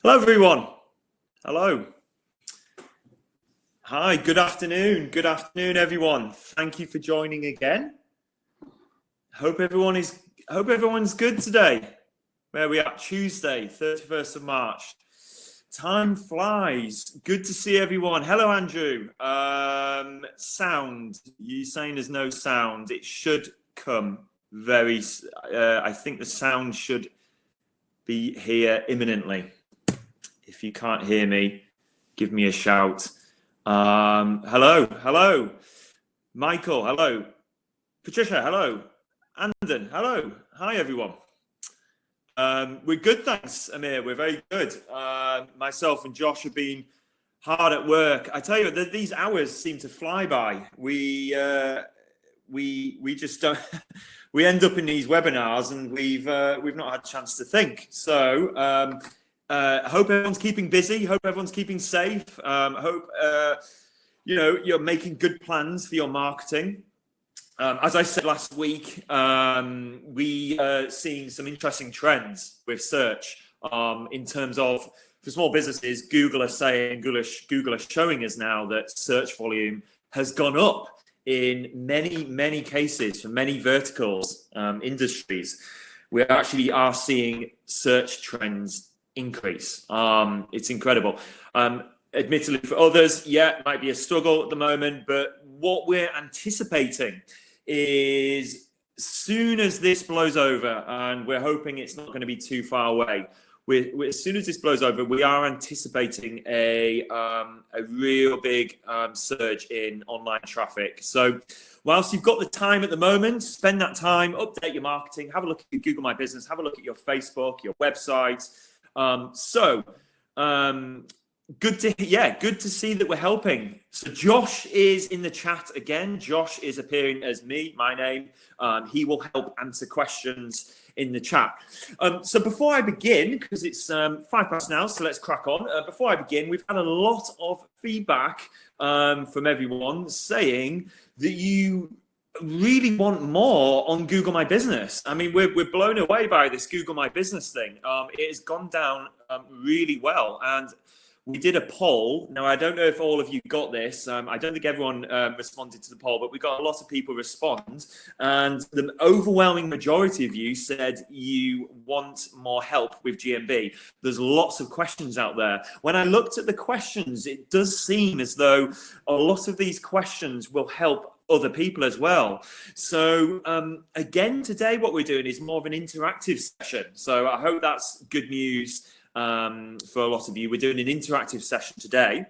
Hello, everyone. Hello. Hi, good afternoon. Good afternoon, everyone. Thank you for joining again. Hope everyone's good today. Where we at? Tuesday, 31st of March. Time flies. Good to see everyone. Hello, Andrew. Sound. You saying there's no sound? It should come very. I think the sound should be here imminently. If you can't hear me, give me a shout. Hello. Michael, hello. Patricia, hello. Andon, hello. Hi, everyone. We're good, thanks, Amir. We're very good. Myself and Josh have been hard at work. I tell you, these hours seem to fly by. We just don't. We end up in these webinars, and we've not had a chance to think. So. Hope everyone's keeping busy. Hope everyone's keeping safe. Hope you're making good plans for your marketing. As I said last week, we are seeing some interesting trends with search in terms of, for small businesses, Google are showing us now that search volume has gone up in many cases for many verticals, industries. We actually are seeing search trends increase. It's incredible. Admittedly, for others, it might be a struggle at the moment, but what we're anticipating is soon as this blows over, and we're hoping it's not going to be too far away, as soon as this blows over, we are anticipating a real big surge in online traffic. So whilst you've got the time at the moment, spend that time, update your marketing, have a look at Google My Business, have a look at your Facebook, your website. Good to see that we're helping. So Josh is in the chat again. Josh is appearing as my name. He will help answer questions in the chat. So before I begin, because it's 5 past now, so let's crack on. Before I begin, we've had a lot of feedback from everyone saying that you really want more on Google My Business. I mean, we're blown away by this Google My Business thing. It has gone down really well, and we did a poll. Now, I don't know if all of you got this. I don't think everyone responded to the poll, but we got a lot of people respond, and the overwhelming majority of you said you want more help with GMB. There's lots of questions out there. When I looked at the questions, it does seem as though a lot of these questions will help other people as well. So again, today what we're doing is more of an interactive session. So I hope that's good news for a lot of you. We're doing an interactive session today.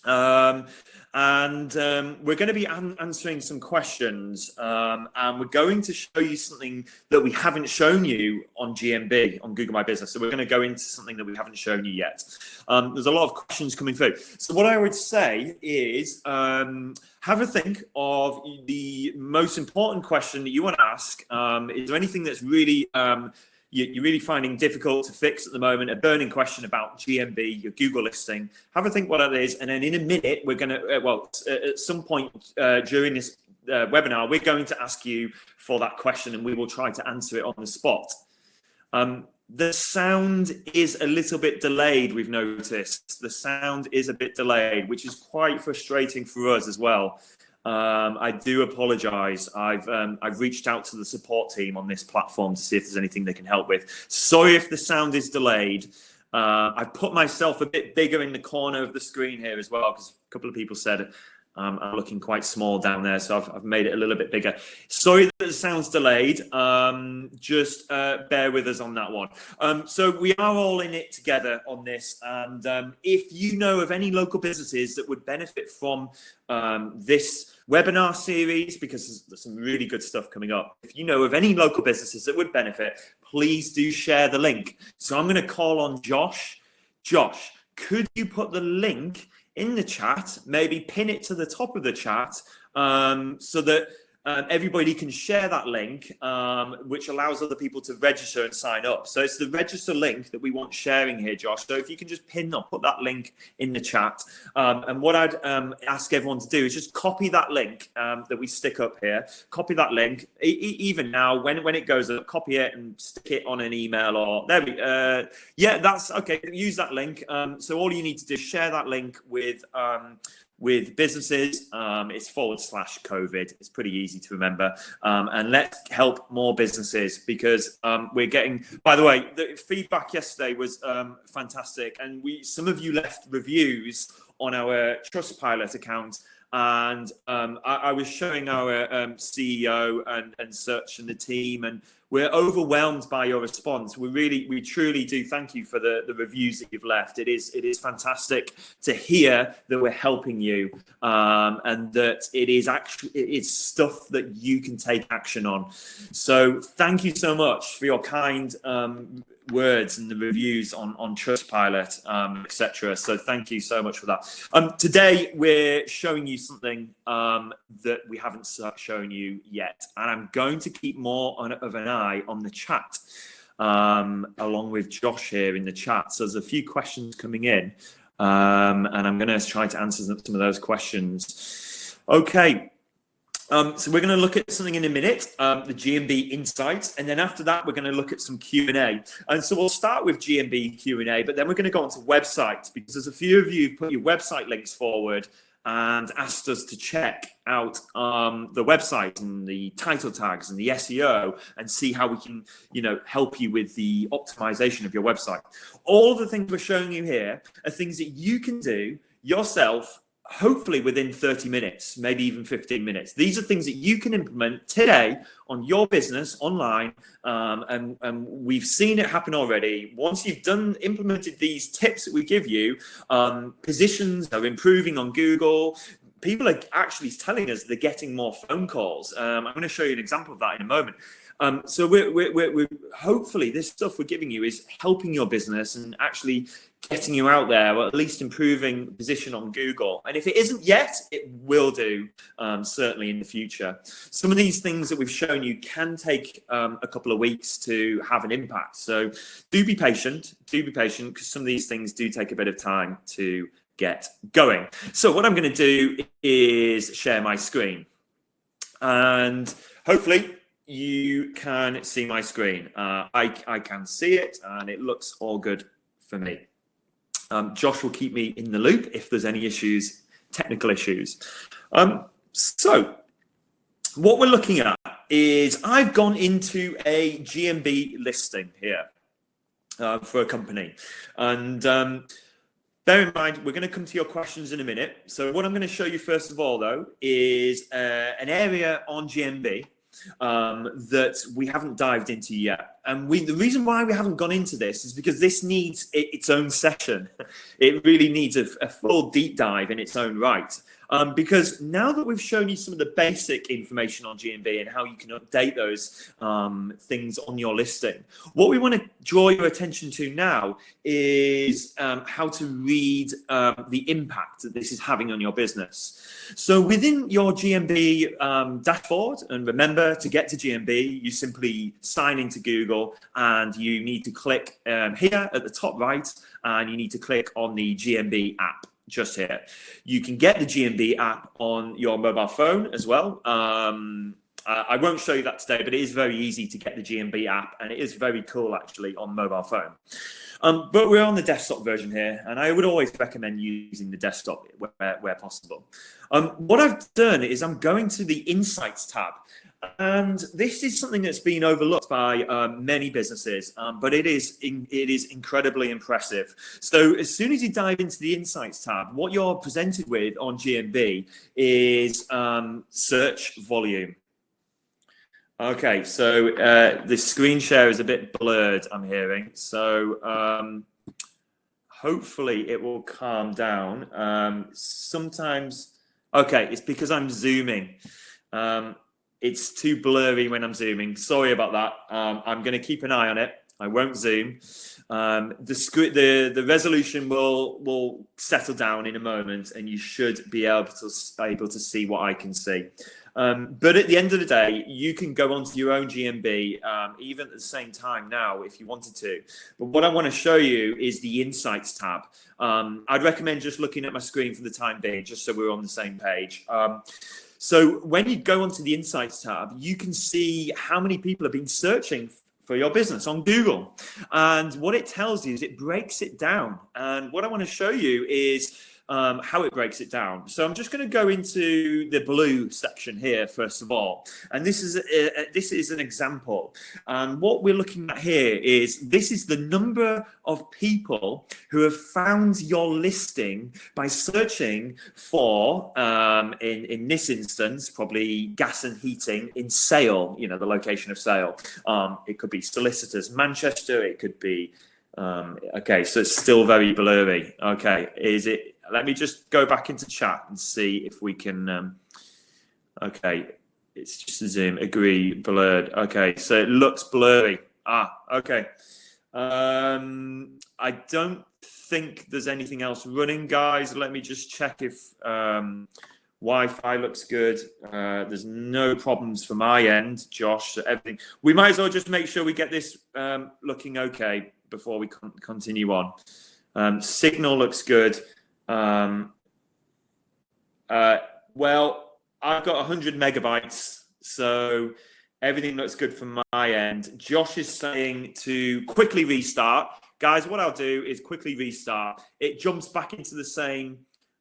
And we're going to be answering some questions, and we're going to show you something that we haven't shown you on GMB, on Google My Business. So we're going to go into something that we haven't shown you yet. There's a lot of questions coming through. So what I would say is have a think of the most important question that you want to ask. Is there anything that's really you're really finding difficult to fix at the moment, a burning question about GMB, your Google listing? Have a think what that is, and then in a minute, we're going to, at some point during this webinar, we're going to ask you for that question, and we will try to answer it on the spot. The sound is a little bit delayed, we've noticed. The sound is a bit delayed, which is quite frustrating for us as well. I do apologize. I've reached out to the support team on this platform to see if there's anything they can help with. Sorry if the sound is delayed. I've put myself a bit bigger in the corner of the screen here as well, because a couple of people said I'm looking quite small down there, so I've made it a little bit bigger. Sorry that the sound's delayed. Just bear with us on that one. So we are all in it together on this, and if you know of any local businesses that would benefit from this webinar series, because there's some really good stuff coming up. If you know of any local businesses that would benefit, please do share the link. So I'm going to call on Josh. Josh, could you put the link in the chat, maybe pin it to the top of the chat, so that everybody can share that link, which allows other people to register and sign up. So it's the register link that we want sharing here, Josh. So if you can just pin or put that link in the chat. And what I'd ask everyone to do is just copy that link that we stick up here. Copy that link. Even now, when it goes up, copy it and stick it on an email or there we yeah, that's okay. Use that link. So all you need to do is share that link with businesses. It's /COVID. It's pretty easy to remember. And let's help more businesses because we're getting, by the way, the feedback yesterday was fantastic. And some of you left reviews on our Trustpilot account. And I was showing our CEO and such and the team, and we're overwhelmed by your response. We truly do thank you for the reviews that you've left. It is fantastic to hear that we're helping you, and that it's stuff that you can take action on. So thank you so much for your kind words and the reviews on Trustpilot, etc. So thank you so much for that. Today we're showing you something that we haven't shown you yet, and I'm going to keep more of an eye on the chat, along with Josh here in the chat. So there's a few questions coming in, and I'm going to try to answer some of those questions. Okay. So we're going to look at something in a minute, the GMB Insights, and then after that, we're going to look at some Q&A. And so we'll start with GMB Q&A, but then we're going to go on to websites because there's a few of you who put your website links forward and asked us to check out the website and the title tags and the SEO and see how we can, help you with the optimization of your website. All of the things we're showing you here are things that you can do yourself, hopefully within 30 minutes, maybe even 15 minutes. These are things that you can implement today on your business online. And we've seen it happen already. Once you've implemented these tips that we give you, positions are improving on Google. People are actually telling us they're getting more phone calls. I'm going to show you an example of that in a moment. So we're hopefully this stuff we're giving you is helping your business and actually getting you out there, or at least improving position on Google. And if it isn't yet, it will do, certainly in the future. Some of these things that we've shown you can take a couple of weeks to have an impact. So do be patient, because some of these things do take a bit of time to get going. So what I'm going to do is share my screen, and hopefully you can see my screen. I can see it, and it looks all good for me. Josh will keep me in the loop if there's any issues, technical issues. So what we're looking at is I've gone into a GMB listing here for a company. And bear in mind, we're going to come to your questions in a minute. So what I'm going to show you first of all, though, is an area on GMB that we haven't dived into yet. And the reason why we haven't gone into this is because this needs its own session. It really needs a full deep dive in its own right. Because now that we've shown you some of the basic information on GMB and how you can update those things on your listing, what we want to draw your attention to now is how to read the impact that this is having on your business. So within your GMB dashboard, and remember to get to GMB, you simply sign into Google and you need to click here at the top right, and you need to click on the GMB app. Just here. You can get the GMB app on your mobile phone as well. I won't show you that today, but it is very easy to get the GMB app, and it is very cool actually on mobile phone. But we're on the desktop version here, and I would always recommend using the desktop where possible. What I've done is I'm going to the Insights tab. And this is something that's been overlooked by many businesses, but it is incredibly impressive. So as soon as you dive into the Insights tab, what you're presented with on GMB is search volume. Okay, so the screen share is a bit blurred, I'm hearing. So hopefully it will calm down. Sometimes, okay, it's because I'm zooming. It's too blurry when I'm zooming. Sorry about that. I'm going to keep an eye on it. I won't zoom. The resolution will settle down in a moment, and you should be able to see what I can see. But at the end of the day, you can go onto your own GMB, even at the same time now, if you wanted to. But what I want to show you is the Insights tab. I'd recommend just looking at my screen for the time being, just so we're on the same page. So when you go onto the Insights tab, you can see how many people have been searching for your business on Google. And what it tells you is it breaks it down. And what I want to show you is how it breaks it down. So I'm just going to go into the blue section here first of all, and this is an example. And what we're looking at here is this is the number of people who have found your listing by searching for, in this instance, probably gas and heating in Sale. You know, the location of Sale. It could be solicitors, Manchester. It could be. Okay, so it's still very blurry. Okay, is it? Let me just go back into chat and see if we can. Okay, it's just a zoom. Agree, blurred. Okay, so it looks blurry. Okay. I don't think there's anything else running, guys. Let me just check if Wi-Fi looks good. There's no problems from my end, Josh. So everything. We might as well just make sure we get this looking okay before we continue on. Signal looks good. Well, I've got 100 megabytes, so everything looks good from my end. Josh is saying to quickly restart. Guys, what I'll do is quickly restart. It jumps back into the same,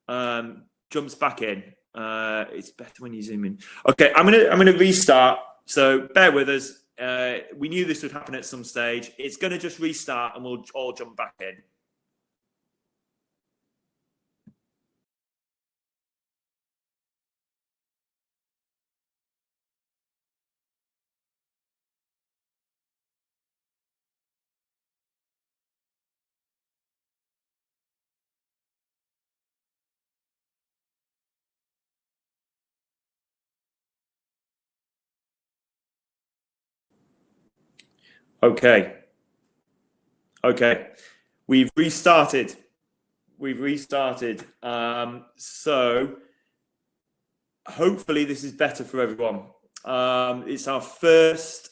jumps back in. It's better when you zoom in. Okay, I'm gonna restart. So bear with us. We knew this would happen at some stage. It's gonna just restart and we'll all jump back in. Okay. We've restarted. So hopefully this is better for everyone. It's our first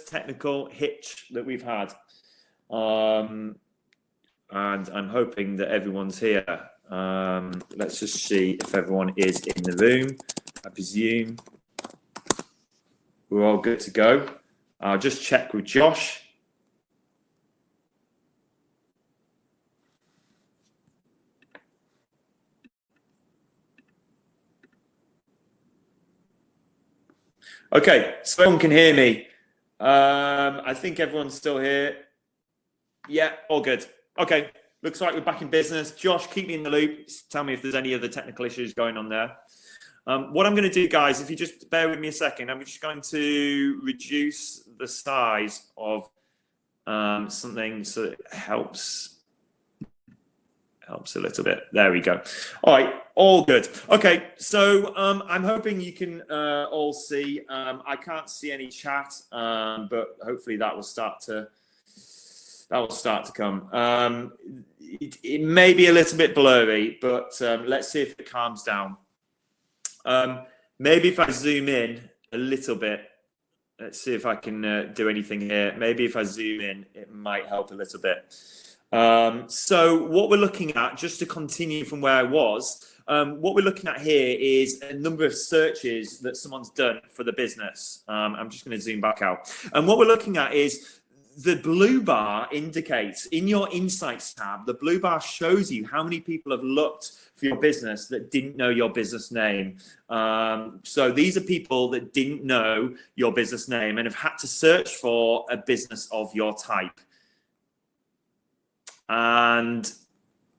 technical hitch that we've had. And I'm hoping that everyone's here. Let's just see if everyone is in the room. I presume we're all good to go. I'll just check with Josh. Okay, so everyone can hear me. I think everyone's still here. Yeah, all good. Okay, looks like we're back in business. Josh, keep me in the loop. Tell me if there's any other technical issues going on there. What I'm going to do, guys, if you just bear with me a second, I'm just going to reduce the size of something so it helps a little bit. There we go. All right, all good. Okay, so I'm hoping you can all see. I can't see any chat, but hopefully that will start to come. It may be a little bit blurry, but let's see if it calms down. Maybe if I zoom in a little bit, let's see if I can do anything here. Maybe if I zoom in, it might help a little bit. So what we're looking at, just to continue from where I was, what we're looking at here is a number of searches that someone's done for the business. I'm just going to zoom back out. And what we're looking at is the blue bar indicates in your Insights tab, the blue bar shows you how many people have looked for your business that didn't know your business name. So these are people that didn't know your business name and have had to search for a business of your type. And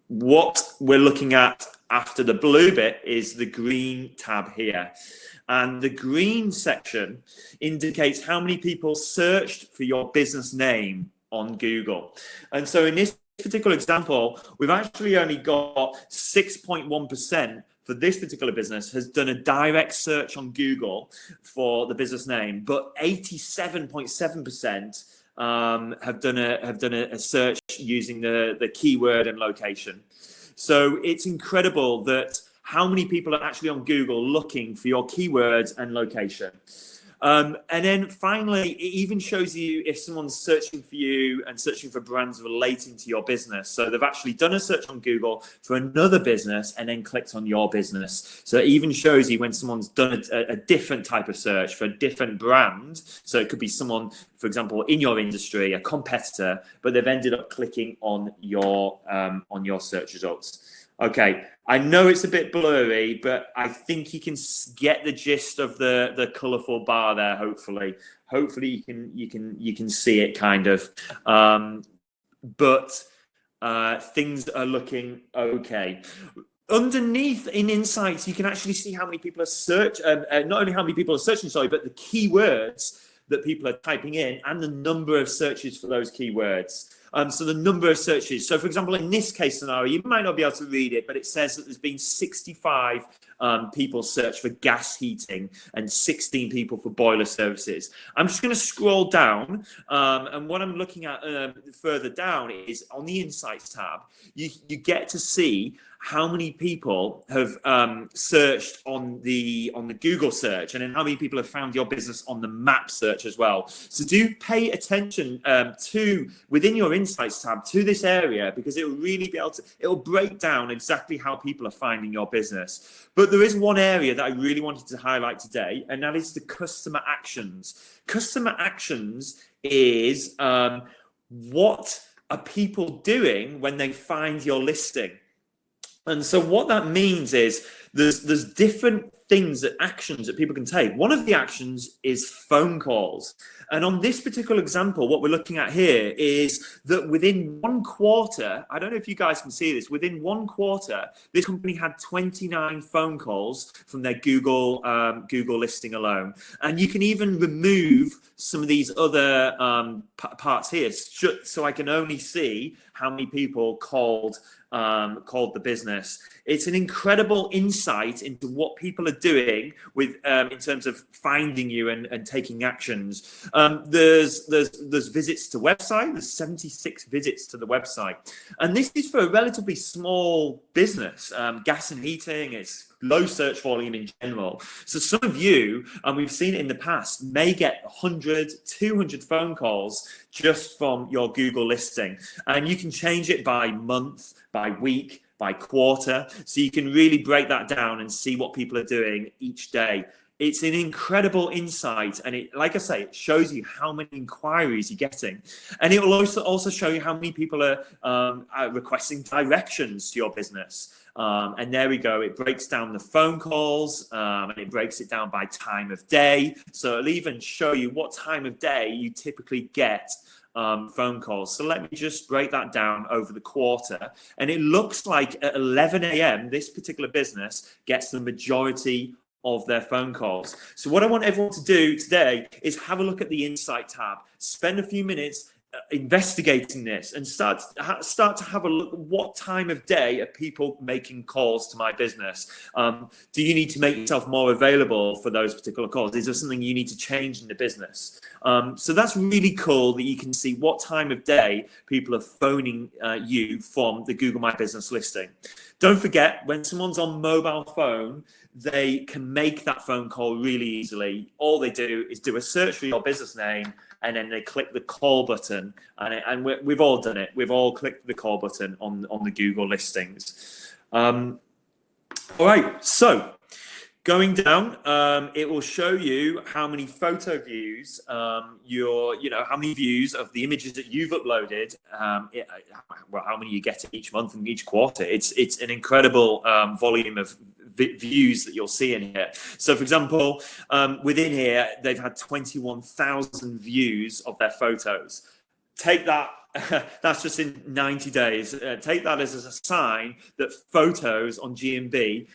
what we're looking at after the blue bit is the green tab here. And the green section indicates how many people searched for your business name on Google. And so in this particular example, we've actually only got 6.1% for this particular business has done a direct search on Google for the business name, but 87.7% have done a search using the keyword and location. So it's incredible that how many people are actually on Google looking for your keywords and location. And then finally, it even shows you if someone's searching for you and searching for brands relating to your business. So they've actually done a search on Google for another business and then clicked on your business. So it even shows you when someone's done a different type of search for a different brand. So it could be someone, for example, in your industry, a competitor, but they've ended up clicking on your search results. Okay, I know it's a bit blurry, but I think you can get the gist of the colourful bar there. Hopefully you can see it kind of. But things are looking okay. Underneath in Insights, you can actually see how many people are not only how many people are searching, but the keywords that people are typing in and the number of searches for those keywords. So the number of searches. So for example, in this case scenario, you might not be able to read it, but it says that there's been 65 people search for gas heating and 16 people for boiler services. I'm just going to scroll down. And what I'm looking at further down is on the Insights tab, you get to see how many people have searched on the Google search, and then how many people have found your business on the map search as well. So do pay attention to within your Insights tab to this area, because it will really be able to, it will break down exactly how people are finding your business. But there is one area that I really wanted to highlight today, and that is the customer actions. Customer actions is what are people doing when they find your listing? And so what that means is there's different things, actions that people can take. One of the actions is phone calls. And on this particular example, what we're looking at here is that within 1 quarter, I don't know if you guys can see this, within 1 quarter, this company had 29 phone calls from their Google listing alone. And you can even remove some of these other parts here, so I can only see how many people called the business. It's an incredible insight into what people are doing with in terms of finding you and taking actions. There's visits to website. There's 76 visits to the website, and this is for a relatively small business. Gas and heating. It's low search volume in general. So some of you, and we've seen it in the past, may get 100, 200 phone calls just from your Google listing. And you can change it by month, by week, by quarter. So you can really break that down and see what people are doing each day. It's an incredible insight, and it, like I say, it shows you how many inquiries you're getting, and it will also show you how many people are requesting directions to your business. And there we go. It breaks down the phone calls, and it breaks it down by time of day. So it'll even show you what time of day you typically get phone calls. So let me just break that down over the quarter. And it looks like at 11 a.m., this particular business gets the majority of their phone calls. So what I want everyone to do today is have a look at the Insight tab, spend a few minutes investigating this, and start to have a look at what time of day are people making calls to my business. Do you need to make yourself more available for those particular calls? Is there something you need to change in the business? So that's really cool that you can see what time of day people are phoning you from the Google My Business listing. Don't forget, when someone's on mobile phone, they can make that phone call really easily. All they do is do a search for your business name, and then they click the call button, and we've all done it. We've all clicked the call button on the Google listings. All right, so going down, it will show you how many photo views, how many views of the images that you've uploaded, how many you get each month and each quarter. It's an incredible volume of views that you'll see in here. So for example, within here, they've had 21,000 views of their photos. Take that, that's just in 90 days. Take that as a sign that photos on GMB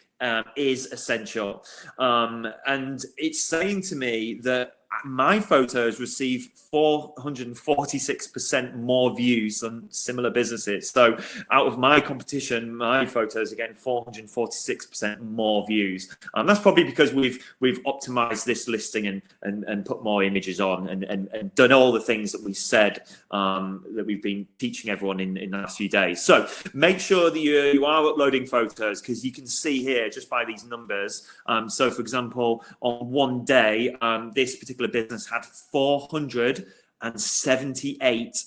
is essential. And it's saying to me that my photos receive 446% more views than similar businesses. So out of my competition, my photos are getting 446% more views. That's probably because we've optimized this listing and put more images on and done all the things that we said that we've been teaching everyone in the last few days. So make sure that you are uploading photos, because you can see here just by these numbers. So for example, on one day, this particular business had 478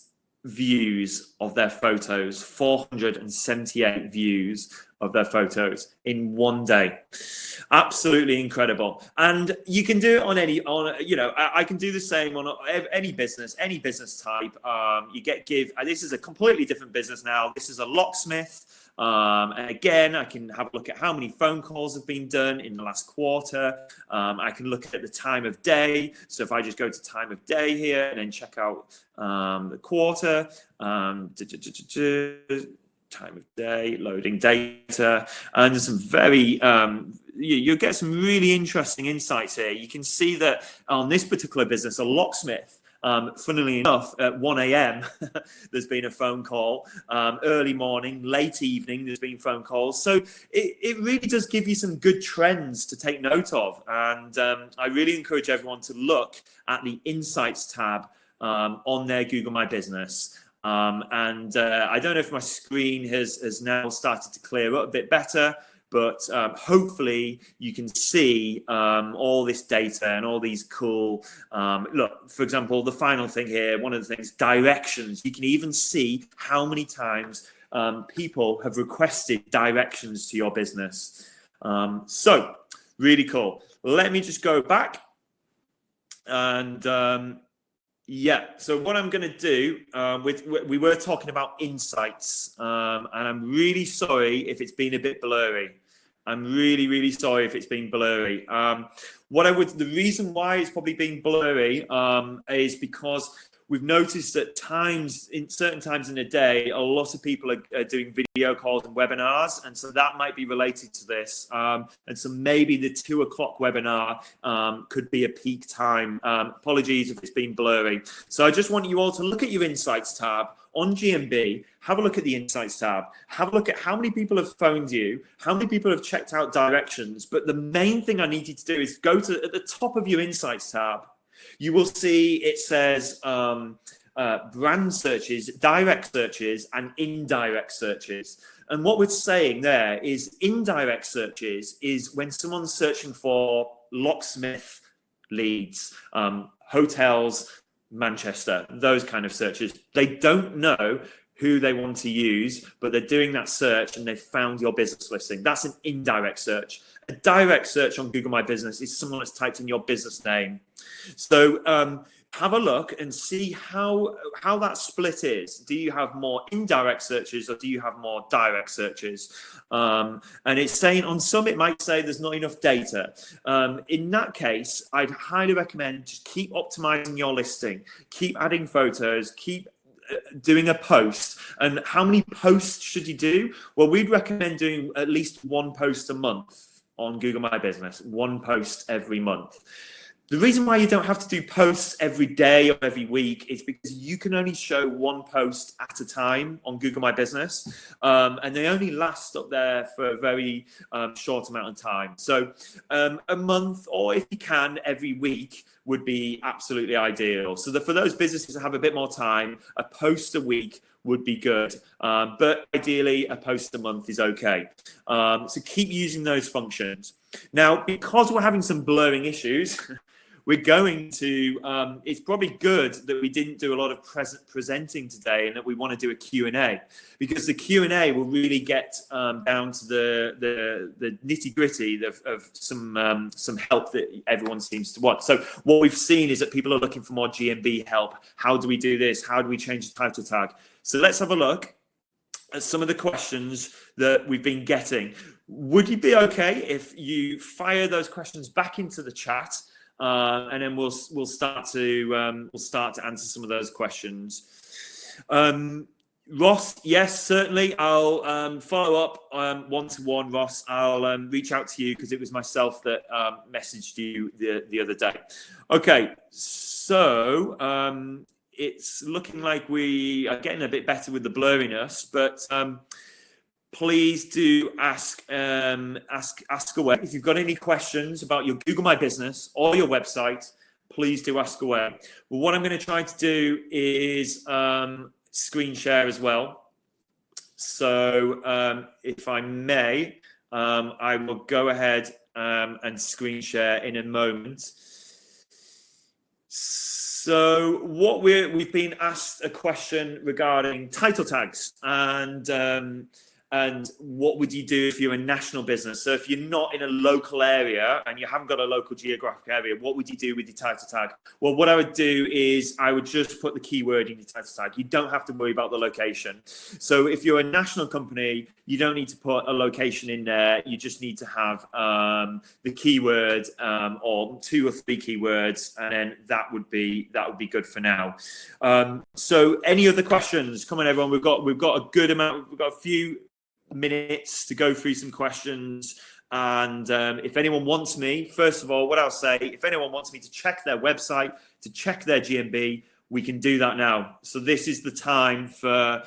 views of their photos. 478 views of their photos in one day. Absolutely incredible. And you can do it on I can do the same on any business type. This is a completely different business now. This is a locksmith. And again, I can have a look at how many phone calls have been done in the last quarter. I can look at the time of day. So if I just go to time of day here and then check out the quarter, time of day, loading data, and there's some very, you'll get some really interesting insights here. You can see that on this particular business, a locksmith, funnily enough, at 1 a.m. there's been a phone call. Early morning, late evening, there's been phone calls. So it really does give you some good trends to take note of. And I really encourage everyone to look at the Insights tab on their Google My Business. I don't know if my screen has now started to clear up a bit better, but hopefully you can see all this data and all these cool, look, for example, the final thing here, one of the things, directions. You can even see how many times people have requested directions to your business. So really cool. Let me just go back and so what I'm going to do, we were talking about insights, and I'm really sorry if it's been a bit blurry. I'm really, really sorry if it's been blurry. The reason why it's probably been blurry is because we've noticed that certain times in the day, a lot of people are doing video calls and webinars, and so that might be related to this. And so maybe the 2 o'clock webinar could be a peak time. Apologies if it's been blurry. So I just want you all to look at your Insights tab on GMB, have a look at the Insights tab, have a look at how many people have phoned you, how many people have checked out directions. But the main thing I need you to do is go to at the top of your Insights tab. You will see it says brand searches, direct searches, and indirect searches. And what we're saying there is indirect searches is when someone's searching for locksmith leads, hotels, Manchester, those kind of searches. They don't know who they want to use, but they're doing that search and they've found your business listing. That's an indirect search. A direct search on Google My Business is someone that's typed in your business name. So have a look and see how that split is. Do you have more indirect searches or do you have more direct searches? And it's saying on some, it might say there's not enough data. In that case, I'd highly recommend just keep optimizing your listing, keep adding photos, keep doing a post. And how many posts should you do? Well, we'd recommend doing at least 1 post a month on Google My Business, 1 post every month. The reason why you don't have to do posts every day or every week is because you can only show 1 post at a time on Google My Business, and they only last up there for a very short amount of time. So a month, or if you can, every week would be absolutely ideal. So for those businesses that have a bit more time, a post a week would be good, but ideally a post a month is okay. So keep using those functions. Now, because we're having some blurring issues, we're going to, it's probably good that we didn't do a lot of presenting today and that we want to do a Q&A, because the Q&A will really get down to the nitty gritty of some help that everyone seems to want. So what we've seen is that people are looking for more GMB help. How do we do this? How do we change the title tag? So let's have a look at some of the questions that we've been getting. Would you be okay if you fire those questions back into the chat? And then we'll start to answer some of those questions. Ross, yes, certainly. I'll follow up one-to-one, Ross. I'll reach out to you because it was myself that messaged you the other day. Okay, so it's looking like we are getting a bit better with the blurriness, but please do ask away. If you've got any questions about your Google My Business or your website, please do ask away. Well, what I'm going to try to do is screen share as well. So if I may, I will go ahead and screen share in a moment. So what we've been asked a question regarding title tags and what would you do if you're a national business? So if you're not in a local area and you haven't got a local geographic area, what would you do with your title tag? Well, what I would do is I would just put the keyword in your title tag. You don't have to worry about the location. So if you're a national company, you don't need to put a location in there. You just need to have the keyword or 2 or 3 keywords, and then that would be good for now. So any other questions? Come on, everyone. We've got a good amount. We've got a few minutes to go through some questions, and if anyone wants me, first of all, what I'll say, if anyone wants me to check their website, to check their GMB, we can do that now. So this is the time for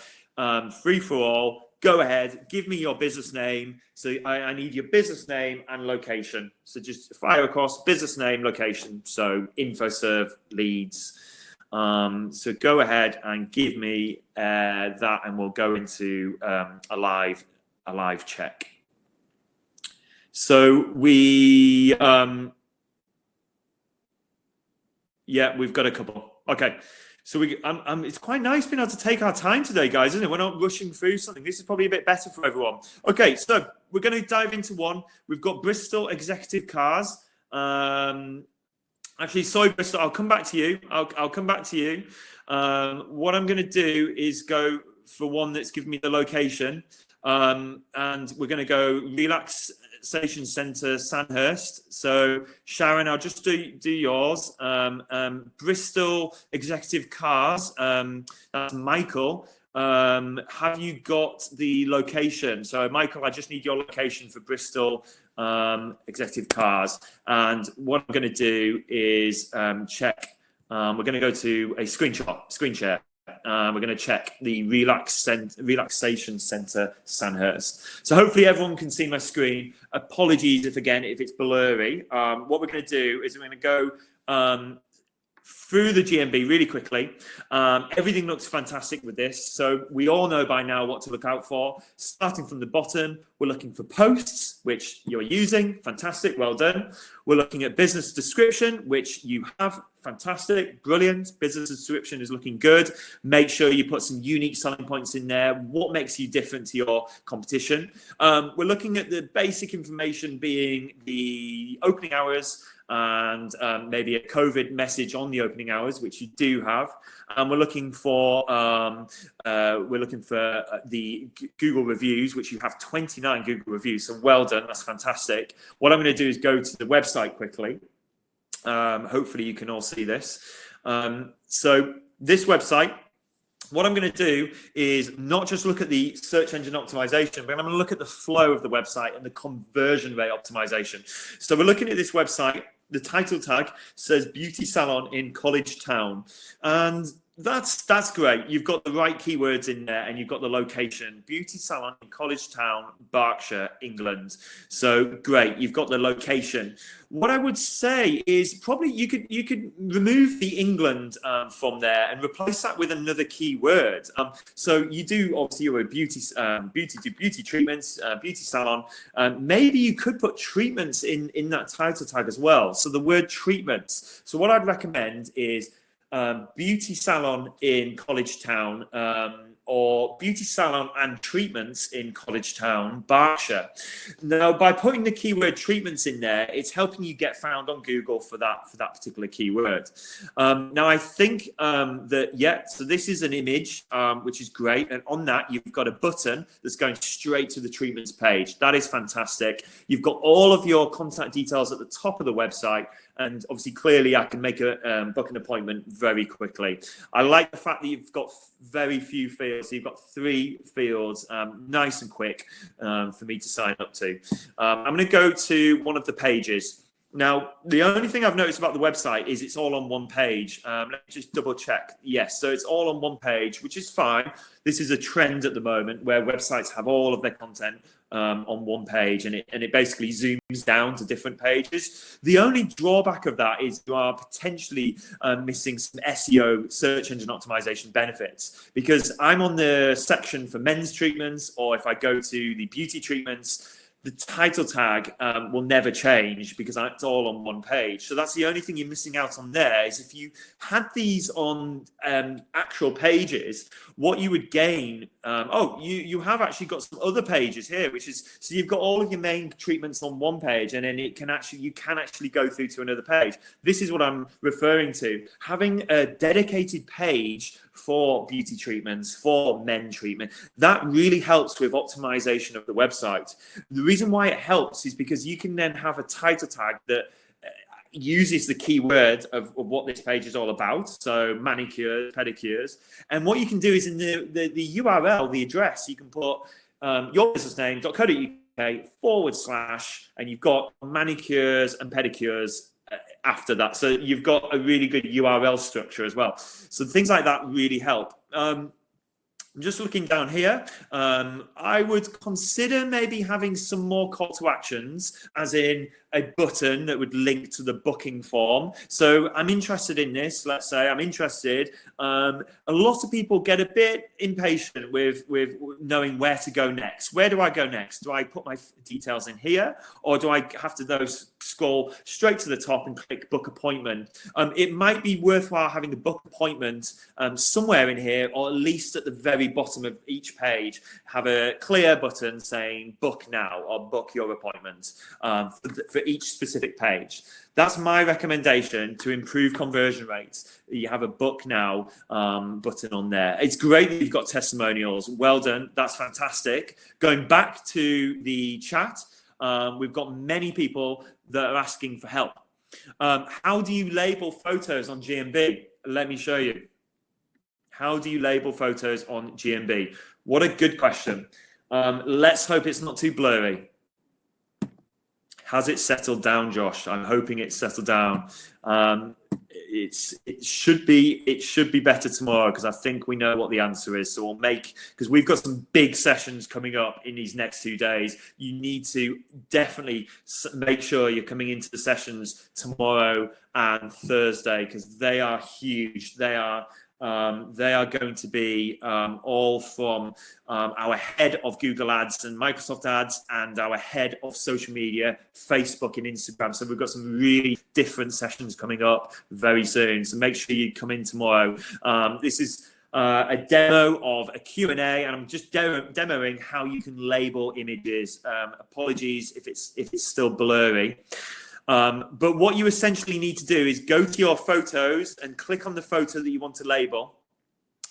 free for all. Go ahead, give me your business name. So I need your business name and location. So just fire across business name, location. So InfoServe leads. So go ahead and give me that, and we'll go into a live check. So we've got a couple. Okay. So it's quite nice being able to take our time today, guys, isn't it? We're not rushing through something. This is probably a bit better for everyone. Okay, so we're going to dive into one. We've got Bristol Executive Cars. Actually, sorry, Bristol, I'll come back to you. I'll come back to you. What I'm going to do is go for one that's given me the location. And we're going to go Relaxation Centre, Sandhurst. So, Sharon, I'll just do yours. Bristol Executive Cars, that's Michael. Have you got the location? So, Michael, I just need your location for Bristol Executive Cars. And what I'm going to do is check. We're going to go to a screen share. We're going to check the Relaxation Centre, Sandhurst. So hopefully everyone can see my screen. Apologies if it's blurry. What we're going to do is we're going to go through the GMB really quickly. Everything looks fantastic with this. So we all know by now what to look out for. Starting from the bottom, we're looking for posts, which you're using. Fantastic, well done. We're looking at business description, which you have. Fantastic, brilliant. Business description is looking good. Make sure you put some unique selling points in there. What makes you different to your competition? We're looking at the basic information being the opening hours and maybe a COVID message on the opening hours, which you do have. And we're looking for the Google reviews, which you have 29 Google reviews. So well done, that's fantastic. What I'm going to do is go to the website quickly. Hopefully you can all see this. So this website, what I'm going to do is not just look at the search engine optimization, but I'm going to look at the flow of the website and the conversion rate optimization. So we're looking at this website. The title tag says beauty salon in College Town, and that's great. You've got the right keywords in there, and you've got the location: beauty salon in College Town, Berkshire, England. So great, you've got the location. What I would say is probably you could remove the England from there and replace that with another keyword. So you do obviously you're a beauty treatments, beauty salon. Maybe you could put treatments in that title tag as well. So the word treatments. So what I'd recommend is beauty salon in College Town, or beauty salon and treatments in College Town, Berkshire. Now, by putting the keyword treatments in there, it's helping you get found on Google for that particular keyword. Now, I think so this is an image, which is great. And on that, you've got a button that's going straight to the treatments page. That is fantastic. You've got all of your contact details at the top of the website. and obviously clearly I can make a book an appointment very quickly. I like the fact that you've got very few fields. So you've got 3 fields, nice and quick for me to sign up to. I'm going to go to one of the pages. Now, the only thing I've noticed about the website is it's all on one page. Let me just double check. Yes, so it's all on one page, which is fine. This is a trend at the moment where websites have all of their content on one page, and it basically zooms down to different pages. The only drawback of that is you are potentially missing some SEO, search engine optimization benefits, because I'm on the section for men's treatments, or if I go to the beauty treatments, the title tag will never change because it's all on one page. So that's the only thing you're missing out on there. Is if you had these on actual pages, what you would gain. You have actually got some other pages here, which is, so you've got all of your main treatments on one page, and then you can actually go through to another page. This is what I'm referring to. Having a dedicated page for beauty treatments, for men treatment, that really helps with optimization of the website. The reason why it helps is because you can then have a title tag that uses the keyword of what this page is all about, so manicures, pedicures, and what you can do is in the URL, the address, you can put your business name .co.uk/ and you've got manicures and pedicures after that, so you've got a really good URL structure as well. So things like that really help. I'm just looking down here. I would consider maybe having some more call to actions, as in a button that would link to the booking form. So I'm interested in this, let's say I'm interested. A lot of people get a bit impatient with knowing where to go next. Where do I go next? Do I put my details in here, or do I have to scroll straight to the top and click book appointment? It might be worthwhile having the book appointment somewhere in here, or at least at the very bottom of each page, have a clear button saying book now or book your appointment for each specific page. That's my recommendation to improve conversion rates. You have a book now button on there. It's great that you've got testimonials. Well done. That's fantastic. Going back to the chat, we've got many people that are asking for help. How do you label photos on GMB? Let me show you. How do you label photos on GMB? What a good question. Let's hope it's not too blurry. Has it settled down, Josh? I'm hoping it's settled down. It should be better tomorrow, because I think we know what the answer is. So because we've got some big sessions coming up in these next 2 days. You need to definitely make sure you're coming into the sessions tomorrow and Thursday, because they are huge. They are going to be all from our head of Google Ads and Microsoft Ads, and our head of social media, Facebook and Instagram. So we've got some really different sessions coming up very soon. So make sure you come in tomorrow. This is a demo of a Q&A, and I'm just demoing how you can label images. Apologies if it's still blurry. But what you essentially need to do is go to your photos and click on the photo that you want to label.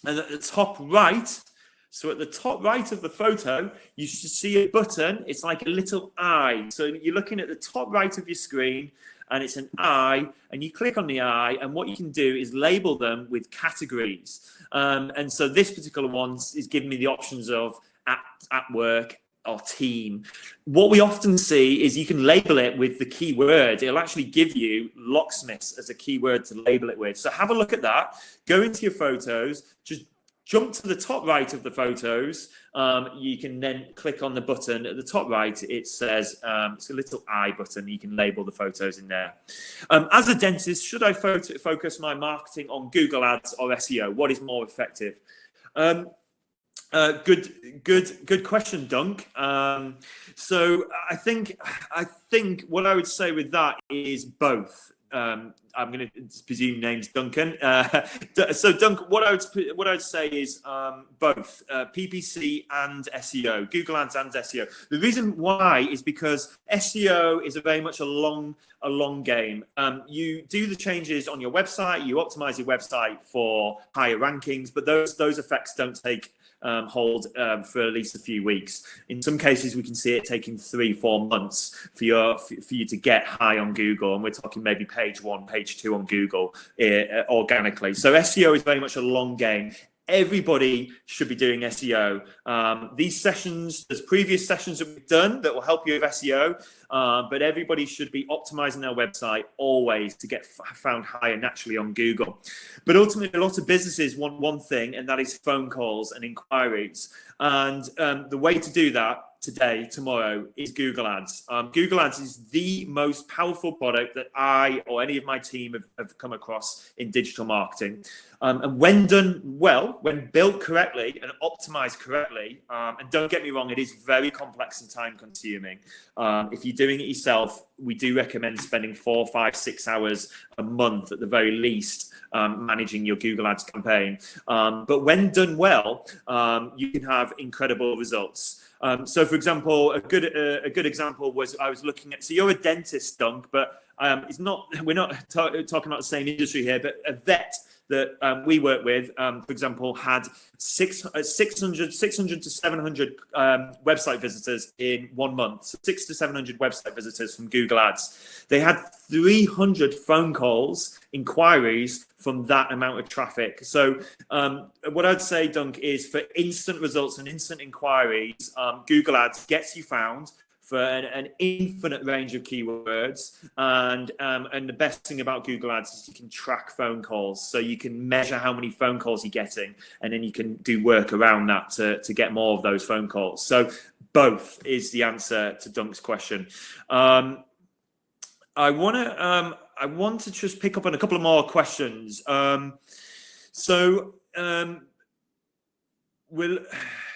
And at the top right, so at the top right of the photo, you should see a button. It's like a little eye. So you're looking at the top right of your screen, and it's an eye, and you click on the eye, and what you can do is label them with categories. And so this particular one is giving me the options of at work, or team. What we often see is you can label it with the keyword. It'll actually give you locksmiths as a keyword to label it with. So have a look at that. Go into your photos, just jump to the top right of the photos. You can then click on the button at the top right. It says it's a little eye button. You can label the photos in there. As a dentist, should I focus my marketing on Google Ads or SEO? What is more effective? Good question, Dunk. So I think what I would say with that is both. I'm going to presume name's Duncan. So Duncan, what I would say is both PPC and SEO, Google Ads and SEO. The reason why is because SEO is very much a long game. You do the changes on your website, you optimize your website for higher rankings, but those effects don't take hold for at least a few weeks. In some cases, we can see it taking 3-4 months for you to get high on Google, and we're talking maybe page 1, page 2 on Google organically. So SEO is very much a long game. Everybody should be doing SEO. These sessions, there's previous sessions that we've done that will help you with SEO, but everybody should be optimizing their website always to get found higher naturally on Google. But ultimately, a lot of businesses want one thing, and that is phone calls and inquiries. And the way to do that today, tomorrow, is Google Ads. Google Ads is the most powerful product that I or any of my team have come across in digital marketing. And when done well, when built correctly and optimized correctly, and don't get me wrong, it is very complex and time consuming. If you're doing it yourself, we do recommend spending 4, 5, 6 hours a month at the very least managing your Google Ads campaign. But when done well, you can have incredible results. So, for example, a good example was I was looking at. So you're a dentist, Dunk, but it's not. We're not talking about the same industry here. But a vet that we work with, for example, had 600 to 700 website visitors in 1 month. So 600 to 700 website visitors from Google Ads. They had 300 phone calls, inquiries from that amount of traffic. So what I'd say, Dunk, is for instant results and instant inquiries, Google Ads gets you found for an infinite range of keywords, and the best thing about Google Ads is you can track phone calls, so you can measure how many phone calls you're getting, and then you can do work around that to get more of those phone calls. So both is the answer to Dunk's question. I want to just pick up on a couple of more questions.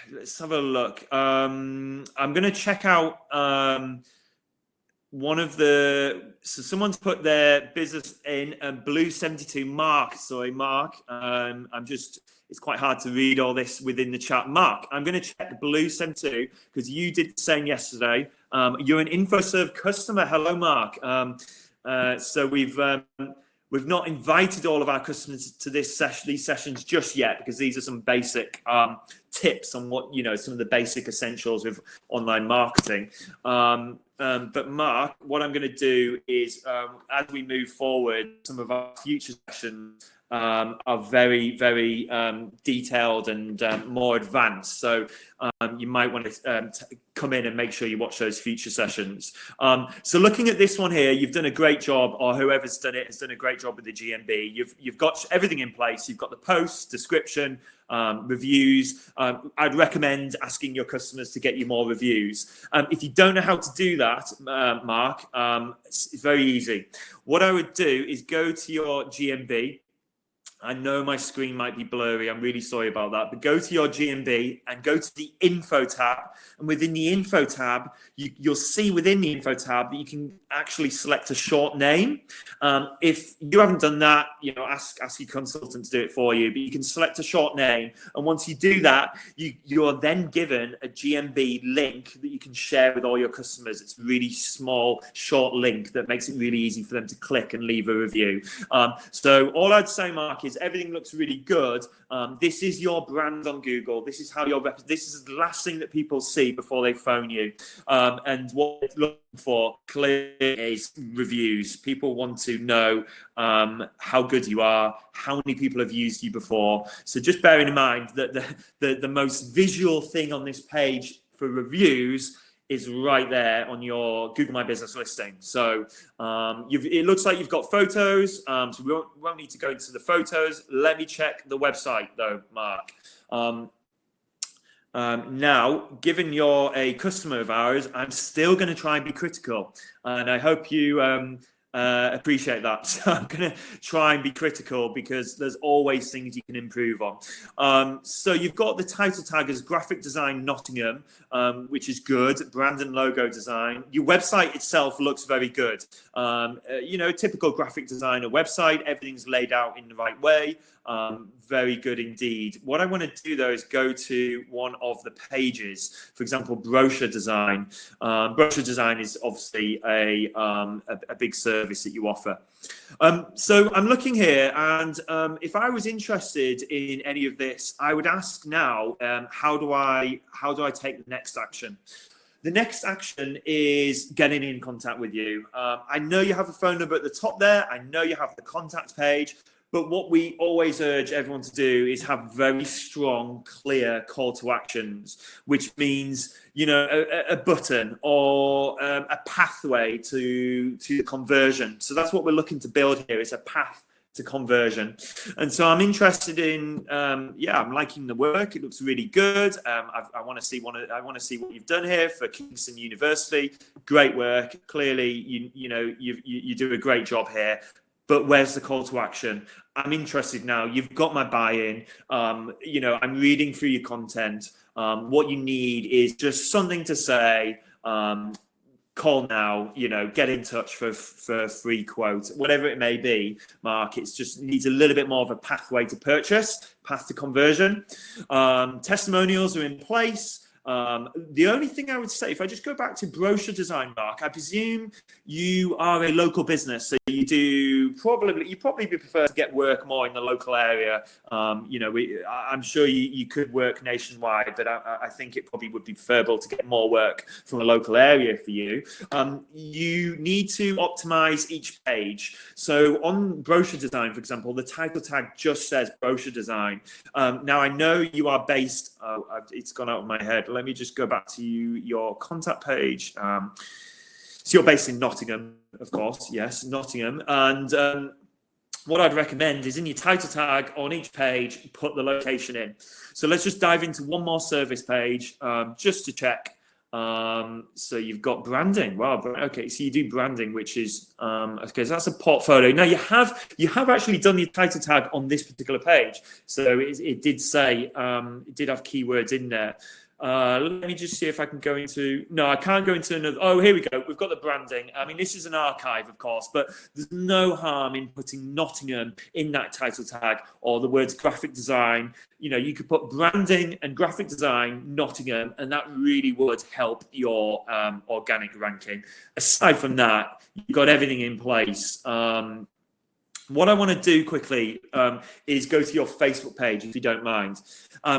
Let's have a look. I'm going to check out one of the. So someone's put their business in Blue 72. Mark, sorry, Mark. It's quite hard to read all this within the chat. Mark, I'm going to check Blue 72 because you did the same yesterday. You're an InfoServe customer. Hello, Mark. So we've not invited all of our customers to these sessions just yet, because these are some basic tips on what, some of the basic essentials with online marketing. But Mark, what I'm going to do is, as we move forward, some of our future sessions are very, very detailed and more advanced. So you might want to come in and make sure you watch those future sessions. So looking at this one here, you've done a great job, or whoever's done it has done a great job with the GMB. You've got everything in place. You've got the posts, description, reviews. I'd recommend asking your customers to get you more reviews. If you don't know how to do that, Mark, it's very easy. What I would do is go to your GMB. I know my screen might be blurry. I'm really sorry about that. But go to your GMB and go to the Info tab. And within the Info tab, you'll see within the Info tab that you can actually select a short name. If you haven't done that, ask your consultant to do it for you. But you can select a short name. And once you do that, you're then given a GMB link that you can share with all your customers. It's a really small, short link that makes it really easy for them to click and leave a review. So all I'd say, Mark, is everything looks really good. This is your brand on Google. This is how this is the last thing that people see before they phone you. And what they're looking for clearly is reviews. People want to know how good you are, how many people have used you before. So just bearing in mind that the most visual thing on this page for reviews is right there on your Google My Business listing. So it looks like you've got photos. So we won't need to go into the photos. Let me check the website though, Mark. Now, given you're a customer of ours, I'm still going to try and be critical. And I hope you Appreciate that. So I'm going to try and be critical because there's always things you can improve on. So you've got the title tag as graphic design Nottingham, which is good. Brand and logo design. Your website itself looks very good. Typical graphic designer website. Everything's laid out in the right way. Very good indeed. What I want to do though is go to one of the pages. For example, brochure design. Brochure design is obviously a big service that you offer. So I'm looking here, and if I was interested in any of this, I would ask now, how do I take the next action? The next action is getting in contact with you. I know you have a phone number at the top there. I know you have the contact page. But what we always urge everyone to do is have very strong, clear call to actions, which means, a button or a pathway to the conversion. So that's what we're looking to build here, is a path to conversion. And so I'm interested in, I'm liking the work. It looks really good. I want to see what you've done here for Kingston University. Great work. Clearly, you do a great job here. But where's the call to action? I'm interested now. You've got my buy-in. I'm reading through your content. What you need is just something to say. Call now. Get in touch for a free quote, whatever it may be. Mark, it's just needs a little bit more of a pathway to purchase, path to conversion. Testimonials are in place. The only thing I would say, if I just go back to brochure design, Mark, I presume you are a local business, so you probably prefer to get work more in the local area. I'm sure you could work nationwide, but I think it probably would be preferable to get more work from a local area for you. You need to optimize each page. So on brochure design, for example, the title tag just says brochure design. Now I know you are based. It's gone out of my head. Let me just go back to your contact page. So you're based in Nottingham, of course. Yes, Nottingham. And what I'd recommend is in your title tag on each page, put the location in. So let's just dive into one more service page just to check. So you've got branding. Wow. Okay. So you do branding, which is okay. So that's a portfolio. Now you have actually done your title tag on this particular page. So it did say it did have keywords in there. Let me just see if I can go into. No, I can't go into another. Oh, here we go. We've got the branding. I mean, this is an archive, of course, but there's no harm in putting Nottingham in that title tag or the words graphic design. You could put branding and graphic design Nottingham, and that really would help your organic ranking. Aside from that, you've got everything in place. What I want to do quickly is go to your Facebook page, if you don't mind,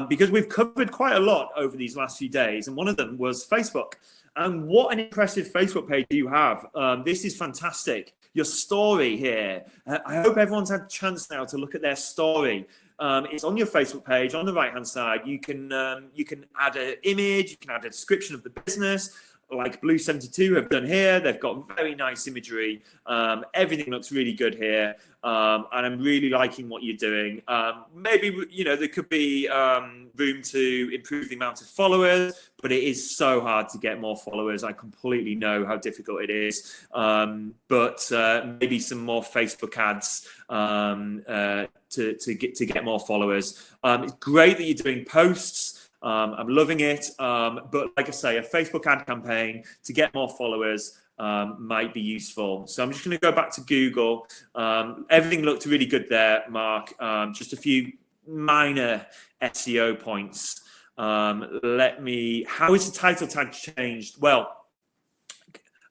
because we've covered quite a lot over these last few days, and one of them was Facebook. And what an impressive Facebook page you have. This is fantastic. Your story here. I hope everyone's had a chance now to look at their story. It's on your Facebook page on the right-hand side. You can add an image, you can add a description of the business, like Blue 72 have done here. They've got very nice imagery. Everything looks really good here. And I'm really liking what you're doing. Maybe, there could be room to improve the amount of followers, but it is so hard to get more followers. I completely know how difficult it is. But maybe some more Facebook ads to get more followers. It's great that you're doing posts. I'm loving it. But like I say, a Facebook ad campaign to get more followers might be useful. So I'm just going to go back to Google. Everything looked really good there, Mark. Just a few minor SEO points. How is the title tag changed? Well,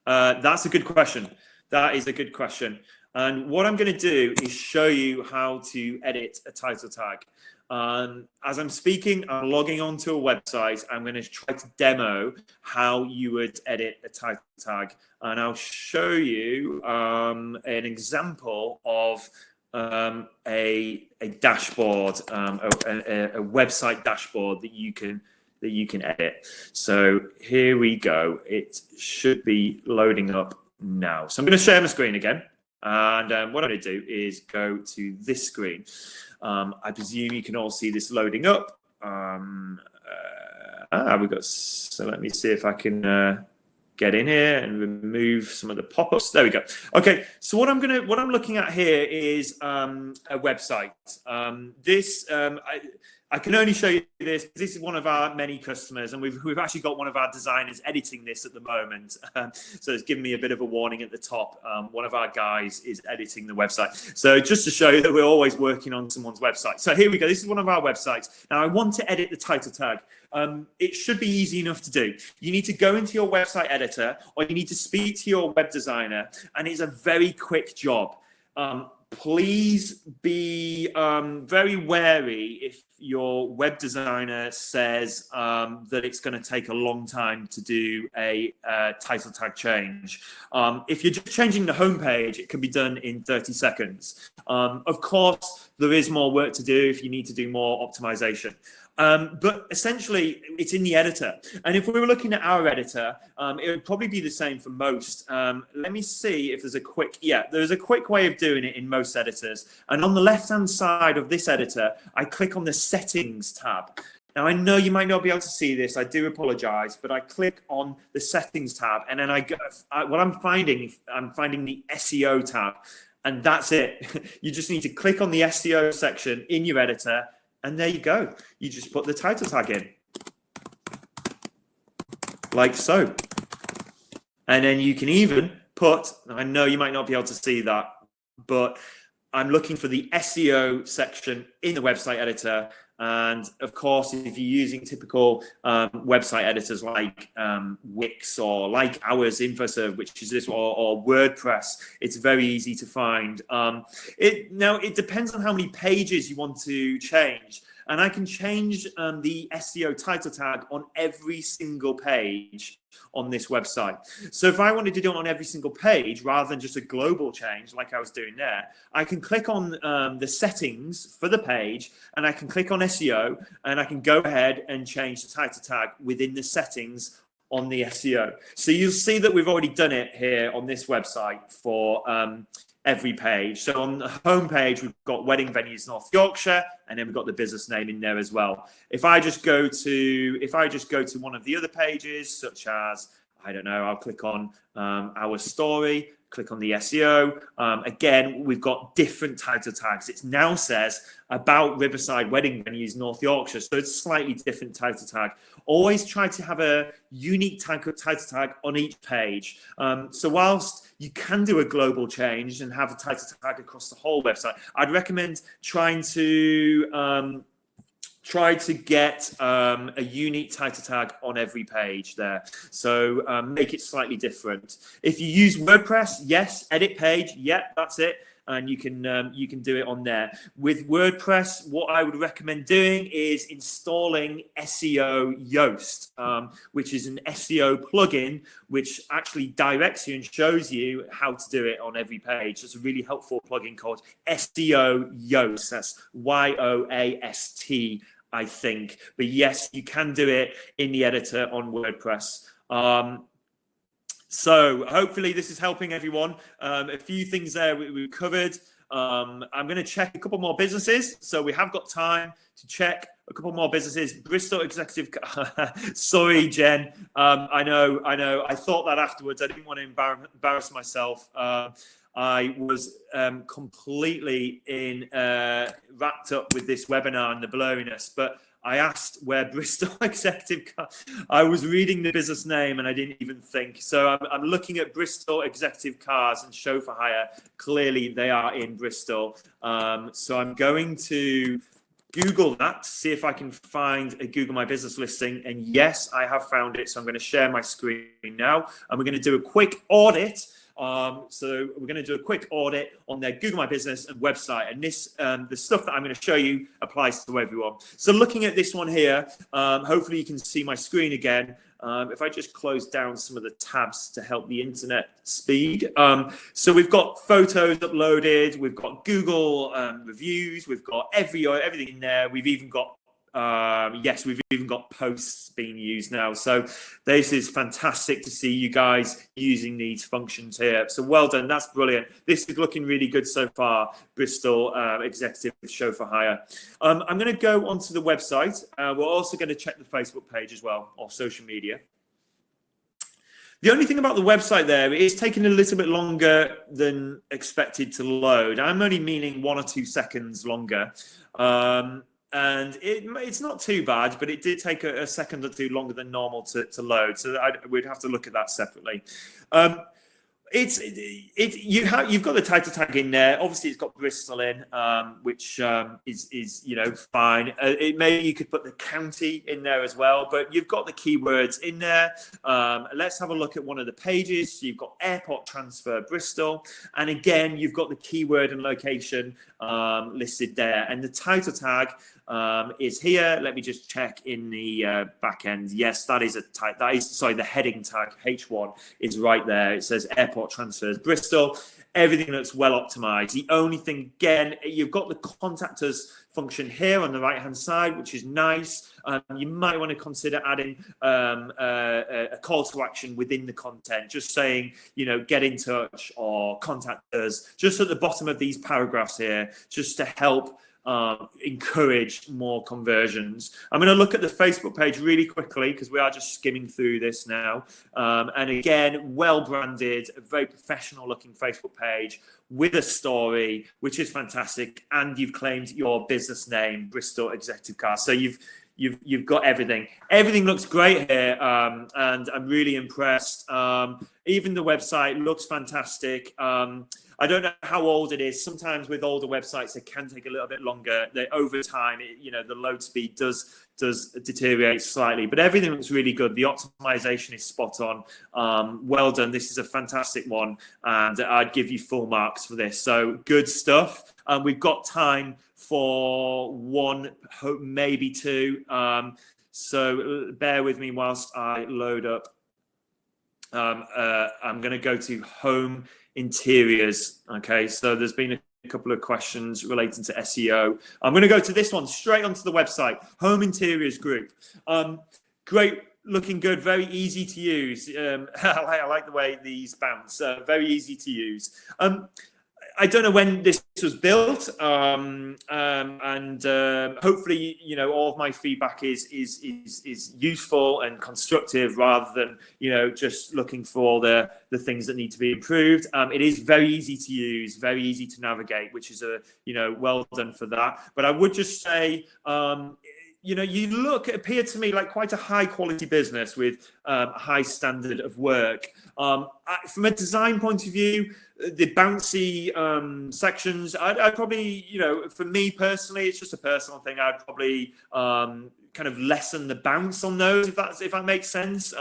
that's a good question. That is a good question. And what I'm going to do is show you how to edit a title tag. As I'm speaking, I'm logging onto a website. I'm going to try to demo how you would edit a title tag, and I'll show you an example of a dashboard, a website dashboard that you can edit. So here we go. It should be loading up now. So I'm going to share my screen again. And what I'm going to do is go to this screen. I presume you can all see this loading up. So let me see if I can get in here and remove some of the pop-ups. There we go. Okay, so what I'm looking at here is a website. I can only show you this. This is one of our many customers, and we've actually got one of our designers editing this at the moment. So it's given me a bit of a warning at the top. One of our guys is editing the website. So just to show you that we're always working on someone's website. So here we go. This is one of our websites. Now I want to edit the title tag. It should be easy enough to do. You need to go into your website editor, or you need to speak to your web designer, and it's a very quick job. Please be very wary if your web designer says that it's going to take a long time to do a title tag change. If you're just changing the homepage, it can be done in 30 seconds. Of course, there is more work to do if you need to do more optimization. But essentially, it's in the editor. And if we were looking at our editor, it would probably be the same for most. Let me see if there's a quick, there's a quick way of doing it in most editors. And on the left-hand side of this editor, I click on the Settings tab. Now, I know you might not be able to see this. I do apologize, but I click on the Settings tab, and then I'm finding the SEO tab, and that's it. You just need to click on the SEO section in your editor, and there you go. You just put the title tag in, like so. And then you can even put, I know you might not be able to see that, but I'm looking for the SEO section in the website editor. And of course, if you're using typical website editors like Wix or like ours, InfoServe, which is this, or WordPress, it's very easy to find. Now, it depends on how many pages you want to change. And I can change the SEO title tag on every single page on this website. So if I wanted to do it on every single page rather than just a global change like I was doing there, I can click on the settings for the page, and I can click on SEO, and I can go ahead and change the title tag within the settings on the SEO. So you'll see that we've already done it here on this website for every page. So on the home page, we've got Wedding Venues North Yorkshire, and then we've got the business name in there as well. If I just go to one of the other pages, such as, I don't know, I'll click on our story, click on the SEO. Again, we've got different title tags. It now says about Riverside Wedding Venues North Yorkshire, so it's slightly different title tag. Always try to have a unique title tag on each page. So whilst you can do a global change and have a title tag across the whole website, I'd recommend trying to get a unique title tag on every page there. So make it slightly different. If you use WordPress, yes, edit page, that's it. And you can do it on there. With WordPress, what I would recommend doing is installing SEO Yoast, which is an SEO plugin, which actually directs you and shows you how to do it on every page. It's a really helpful plugin called SEO Yoast. That's YOAST, I think. But yes, you can do it in the editor on WordPress. So hopefully this is helping everyone. A few things there we've covered. I'm going to check a couple more businesses. So we have got time to check a couple more businesses. Bristol Executive. Sorry, Jen. I know. I thought that afterwards. I didn't want to embarrass myself. I was completely wrapped up with this webinar and the blurriness, but I asked where Bristol Executive. I was reading the business name and I didn't even think. So I'm looking at Bristol Executive Cars and Show for Hire. Clearly, they are in Bristol. So I'm going to Google that to see if I can find a Google My Business listing. And yes, I have found it. So I'm going to share my screen now, and we're going to do a quick audit. So we're going to do a quick audit on their Google My Business and website. And this, the stuff that I'm going to show you applies to everyone. So looking at this one here, hopefully you can see my screen again. If I just close down some of the tabs to help the internet speed. So we've got photos uploaded. We've got Google reviews. We've got everything in there. We've even got we've even got posts being used now. So this is fantastic to see you guys using these functions here. So well done. That's brilliant. This is looking really good so far, Bristol Executive Show for Hire. I'm going to go onto the website. We're also going to check the Facebook page as well, or social media. The only thing about the website there is taking a little bit longer than expected to load. I'm only meaning 1 or 2 seconds longer. And it's not too bad, but it did take a second or two longer than normal to load. So we'd have to look at that separately. You've got the title tag in there. Obviously, it's got Bristol in, which is fine. Maybe you could put the county in there as well, but you've got the keywords in there. Let's have a look at one of the pages. So you've got airport transfer Bristol, and again you've got the keyword and location listed there, and the title tag is here. Let me just check in the back end. Yes, that is the heading tag H1 is right there. It says airport transfers Bristol. Everything looks well optimized. The only thing, again, you've got the contact us function here on the right hand side, which is nice. You might want to consider adding a call to action within the content, just saying, get in touch or contact us, just at the bottom of these paragraphs here, just to help encourage more conversions. I'm going to look at the Facebook page really quickly because we are just skimming through this now. And again, well branded, a very professional looking Facebook page with a story, which is fantastic. And you've claimed your business name, Bristol Executive Cars. So you've got everything. Everything looks great here, and I'm really impressed. Even the website looks fantastic. I don't know how old it is. Sometimes with older websites, it can take a little bit longer. Over time, the load speed does deteriorate slightly, but everything looks really good. The optimization is spot on. Well done. This is a fantastic one, and I'd give you full marks for this. So good stuff. We've got time for one, maybe two. So bear with me whilst I load up. I'm going to go to home interiors. Okay, so there's been a couple of questions relating to SEO. I'm going to go to this one straight onto the website. Home interiors group. Great, looking good, very easy to use. I like the way these bounce. Very easy to use. I don't know when this was built, and hopefully, all of my feedback is useful and constructive rather than, just looking for all the things that need to be improved. It is very easy to use, very easy to navigate, which is well done for that. But I would just say, you appear to me like quite a high quality business with a high standard of work. From a design point of view, the bouncy sections, I'd probably, for me personally, it's just a personal thing. I'd probably kind of lessen the bounce on those, if that makes sense.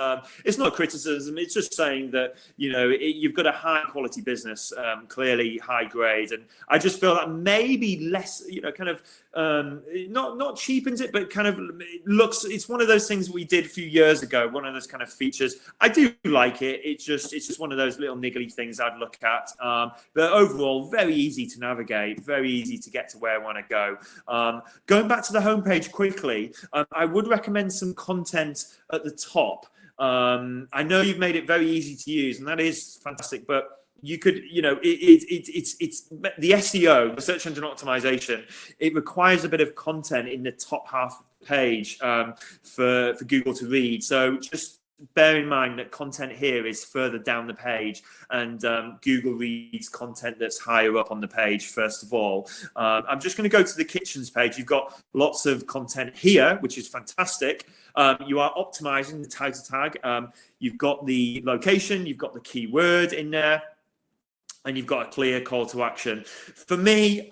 It's not criticism. It's just saying that, you've got a high quality business, clearly high grade. And I just feel that maybe less, kind of not cheapens it, but kind of it's one of those things we did a few years ago, one of those kind of features. I do like it. It's just one of those little niggly things I'd look at. But overall, very easy to navigate, very easy to get to where I want to go. Going back to the homepage quickly, I would recommend some content at the top. I know you've made it very easy to use, and that is fantastic, but you could, it's the SEO, the search engine optimization. It requires a bit of content in the top half of the page for Google to read. So just bear in mind that content here is further down the page, and Google reads content that's higher up on the page first of all. I'm just going to go to the kitchens page. You've got lots of content here, which is fantastic. You are optimizing the title tag. You've got the location, you've got the keyword in there, and you've got a clear call to action. For me,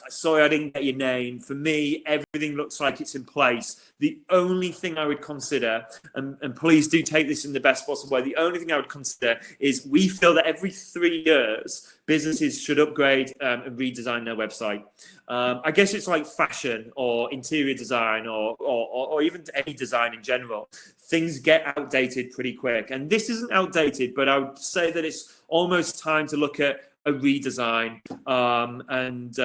sorry I didn't get your name. For me, everything looks like it's in place. The only thing I would consider, and please do take this in the best possible way, the only thing I would consider is we feel that every 3 years, businesses should upgrade and redesign their website. I guess it's like fashion or interior design or even any design in general. Things get outdated pretty quick. And this isn't outdated, but I would say that it's almost time to look at a redesign and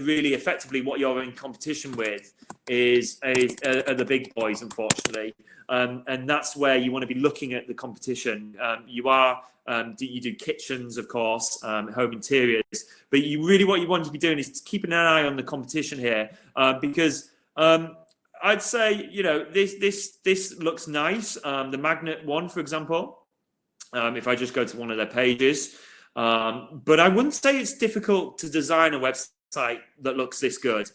really effectively what you're in competition with are the big boys, unfortunately. And that's where you want to be looking at the competition. You do kitchens, of course, home interiors, but what you want to be doing is keeping an eye on the competition here, because I'd say, you know, this looks nice. The magnet one, for example, if I just go to one of their pages, but I wouldn't say it's difficult to design a website that looks this good.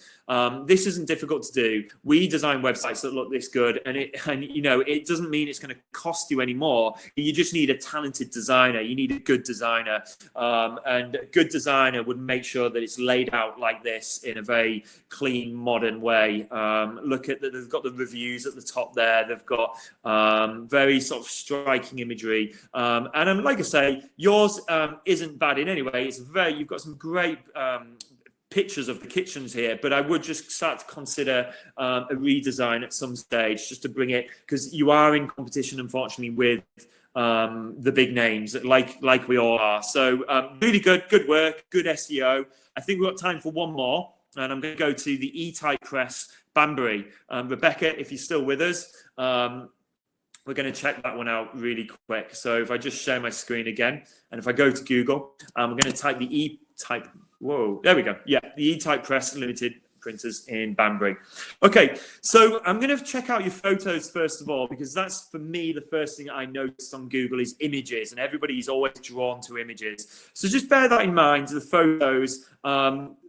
This isn't difficult to do. We design websites that look this good, and you know, it doesn't mean it's going to cost you any more. You just need a talented designer. You need a good designer, and a good designer would make sure that it's laid out like this in a very clean, modern way. Look at that; they've got the reviews at the top there. They've got very sort of striking imagery, and like I say, yours isn't bad in any way. It's you've got some great pictures of the kitchens here, but I would just start to consider a redesign at some stage, just to bring it, because you are in competition, unfortunately, with the big names, like we all are. So really good work, good SEO. I think we've got time for one more, and I'm going to go to the E-Type Press Banbury. Rebecca, if you're still with us, we're going to check that one out really quick. So if I just share my screen again, and if I go to Google, I'm going to type the E-Type. Whoa, there we go. Yeah, the E-Type Press Limited printers in Banbury. Okay, so I'm going to check out your photos first of all, because that's, for me, the first thing I noticed on Google is images, and everybody's always drawn to images. So just bear that in mind, the photos.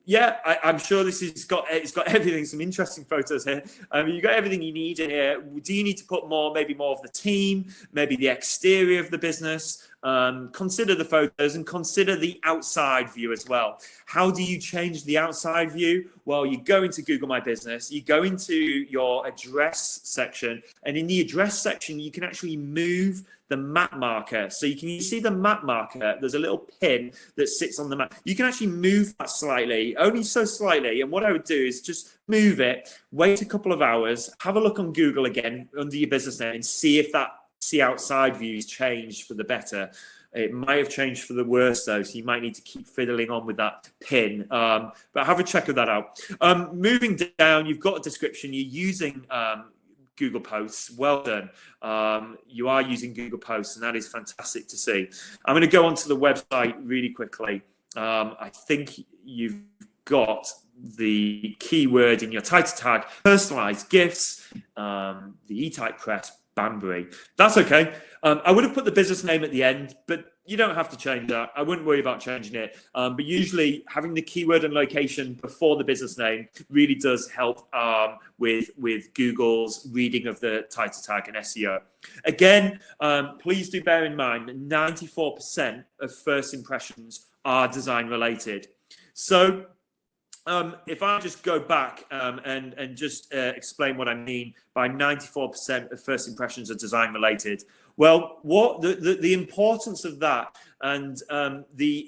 Yeah, I'm sure it's got everything, some interesting photos here. You've got everything you need in here. Do you need to put maybe more of the team, maybe the exterior of the business? Consider the photos and consider the outside view as well. How do you change the outside view? Well, you go into Google My Business, you go into your address section, and in the address section, you can actually move the map marker. So you can see the map marker. There's a little pin that sits on the map. You can actually move that slightly, only so slightly. And what I would do is just move it, wait a couple of hours, have a look on Google again under your business name, and see if that outside views changed for the better. It might have changed for the worse though, so you might need to keep fiddling on with that pin, but have a check of that out. Moving down, you've got a description. You're using Google Posts. Well done. You are using Google Posts, and that is fantastic to see. I'm going to go onto the website really quickly. I think you've got the keyword in your title tag: personalized gifts, the E-Type Press Banbury. That's okay. I would have put the business name at the end, but you don't have to change that. I wouldn't worry about changing it. But usually having the keyword and location before the business name really does help with Google's reading of the title tag and SEO. Again, please do bear in mind that 94% of first impressions are design related. So if I just go back and just explain what I mean by 94% of first impressions are design related. Well, what the importance of that, and the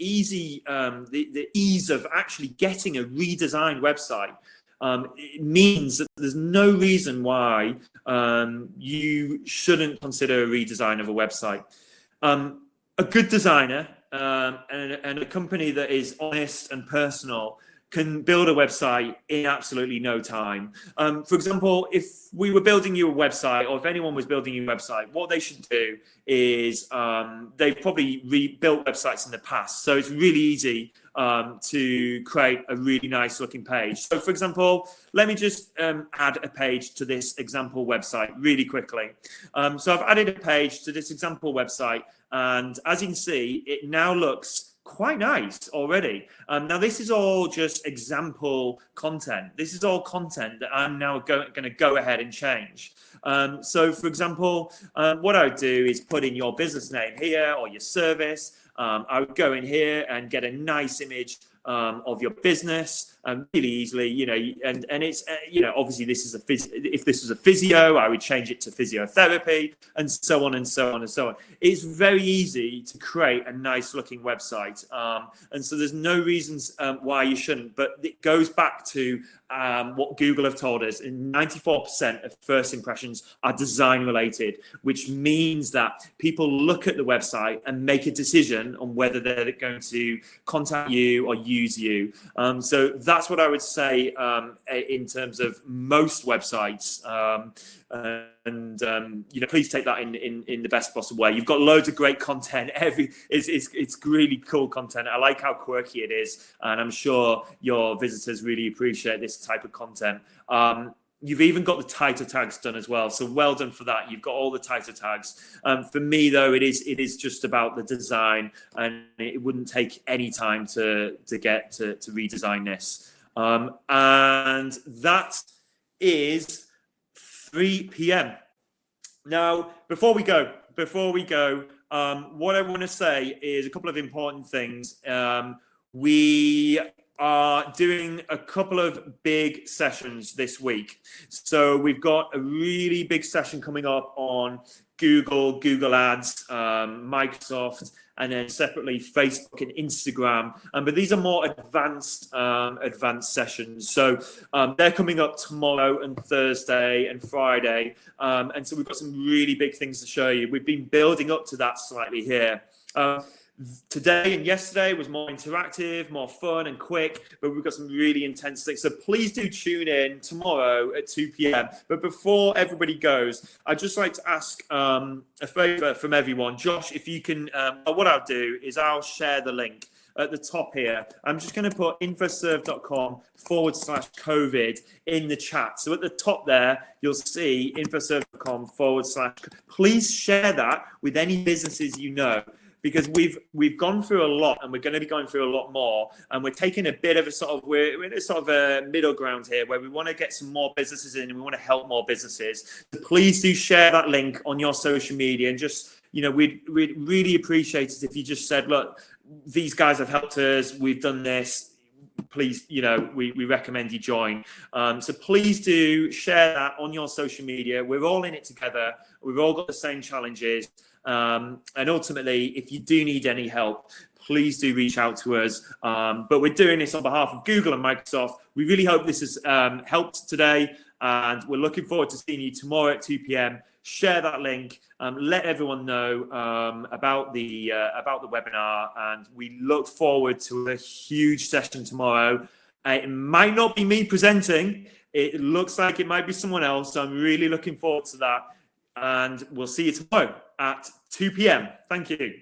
ease of actually getting a redesigned website, it means that there's no reason why you shouldn't consider a redesign of a website. A good designer and a company that is honest and personal can build a website in absolutely no time. For example, if we were building you a website, or if anyone was building you a website, what they should do is they've probably rebuilt websites in the past. So it's really easy to create a really nice looking page. So for example, let me just add a page to this example website really quickly. So I've added a page to this example website, and as you can see, it now looks quite nice already. Now this is all just example content. This is all content that I'm now going to go ahead and change. So for example, what I would do is put in your business name here, or your service. I would go in here and get a nice image of your business really easily, you know, and it's you know, obviously this is if this was a physio, I would change it to physiotherapy, and so on and so on and so on. It's very easy to create a nice looking website, and so there's no reasons why you shouldn't. But it goes back to what Google have told us: 94% of first impressions are design related, which means that people look at the website and make a decision on whether they're going to contact you or use you. So that's what I would say in terms of most websites. And you know, please take that in the best possible way. You've got loads of great content. It's really cool content. I like how quirky it is, and I'm sure your visitors really appreciate this type of content. You've even got the title tags done as well, so well done for that. You've got all the title tags. For me, though, it is just about the design, and it wouldn't take any time to redesign this. And that is 3 p.m. Now, before we go, what I want to say is a couple of important things. We are doing a couple of big sessions this week. So we've got a really big session coming up on Google Ads, Microsoft, and then separately Facebook and Instagram. But these are more advanced sessions. So they're coming up tomorrow and Thursday and Friday. And so we've got some really big things to show you. We've been building up to that slightly here. Today and yesterday was more interactive, more fun and quick, but we've got some really intense things. So please do tune in tomorrow at 2 p.m. But before everybody goes, I'd just like to ask a favor from everyone. Josh, if you can, what I'll do is I'll share the link at the top here. I'm just going to put infoserve.com/COVID in the chat. So at the top there, you'll see infoserve.com/. Please share that with any businesses you know, because we've gone through a lot, and we're going to be going through a lot more, and we're taking a bit of we're in a sort of a middle ground here where we want to get some more businesses in, and we want to help more businesses. So please do share that link on your social media, and just, we'd really appreciate it if you just said, look, these guys have helped us, we've done this, please, we recommend you join. So please do share that on your social media. We're all in it together. We've all got the same challenges. And ultimately, if you do need any help, please do reach out to us. But we're doing this on behalf of Google and Microsoft. We really hope this has helped today, and we're looking forward to seeing you tomorrow at 2 p.m. Share that link, let everyone know about the webinar, and we look forward to a huge session tomorrow. It might not be me presenting. It looks like it might be someone else. So I'm really looking forward to that, and we'll see you tomorrow at 2 p.m. Thank you.